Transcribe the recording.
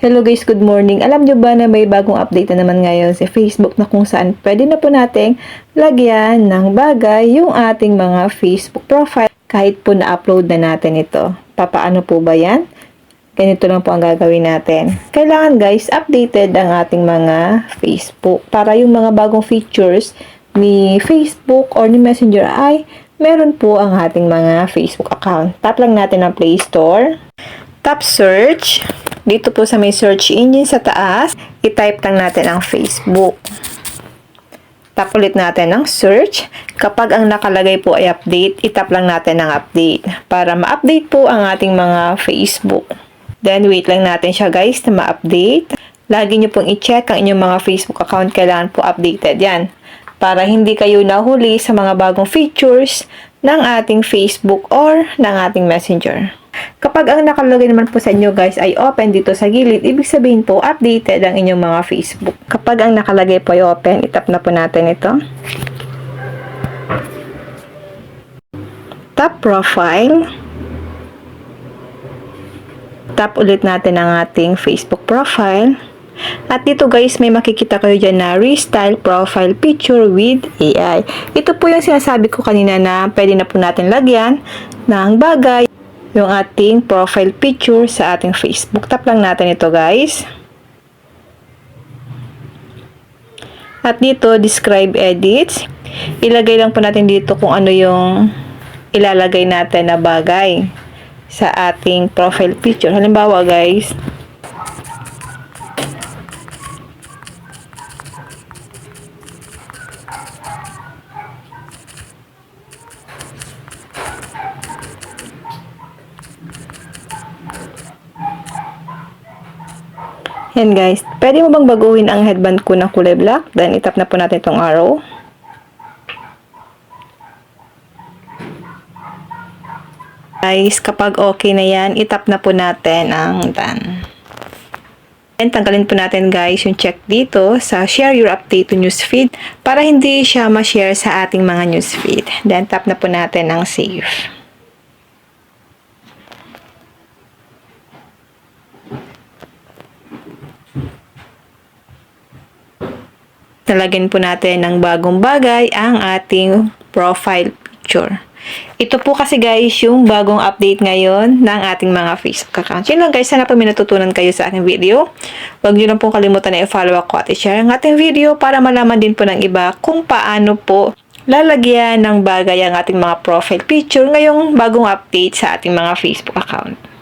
Hello guys, good morning. Alam nyo ba na may bagong update na naman ngayon sa Facebook na kung saan pwede na po nating lagyan ng bagay yung ating mga Facebook profile kahit po na-upload na natin ito. Papaano po ba yan? Ganito lang po ang gagawin natin. Kailangan guys, updated ang ating mga Facebook para yung mga bagong features ni Facebook or ni Messenger ay meron po ang ating mga Facebook account. Tap lang natin ang Play Store. Tap search. Dito po sa may search engine sa taas, i-type lang natin ang Facebook. Tap ulit natin ang search. Kapag ang nakalagay po ay update, itap lang natin ang update para ma-update po ang ating mga Facebook. Then, wait lang natin siya guys na ma-update. Lagi nyo pong i-check ang inyong mga Facebook account. Kailangan po updated yan. Para hindi kayo nahuli sa mga bagong features ng ating Facebook or ng ating Messenger. Kapag ang nakalagay naman po sa inyo guys ay open dito sa gilid, ibig sabihin po updated ang inyong mga Facebook. Kapag ang nakalagay po ay open, itap na po natin ito. Tap profile. Tap ulit natin ang ating Facebook profile. At dito guys, may makikita kayo dyan na Restyle Profile Picture with AI. Ito po yung sinasabi ko kanina na pwede na po natin lagyan ng bagay yung ating profile picture sa ating Facebook. Tap lang natin ito guys. At dito, describe edits. Ilagay lang po natin dito kung ano yung ilalagay natin na bagay sa ating profile picture. Halimbawa guys, yan guys, pwede mo bang baguhin ang headband ko ng kulay black? Then, itap na po natin itong arrow. Guys, kapag okay na yan, itap na po natin ang done. And tanggalin po natin guys yung check dito sa share your update to newsfeed para hindi siya ma-share sa ating mga newsfeed. Then, tap na po natin ang save. Talagyan po natin ng bagong bagay ang ating profile picture. Ito po kasi guys yung bagong update ngayon ng ating mga Facebook account. Yun lang guys, sana po may natutunan kayo sa aking video. Huwag nyo lang pong kalimutan na i-follow ako at i-share ang ating video para malaman din po ng iba kung paano po lalagyan ng bagay ang ating mga profile picture ngayong bagong update sa ating mga Facebook account.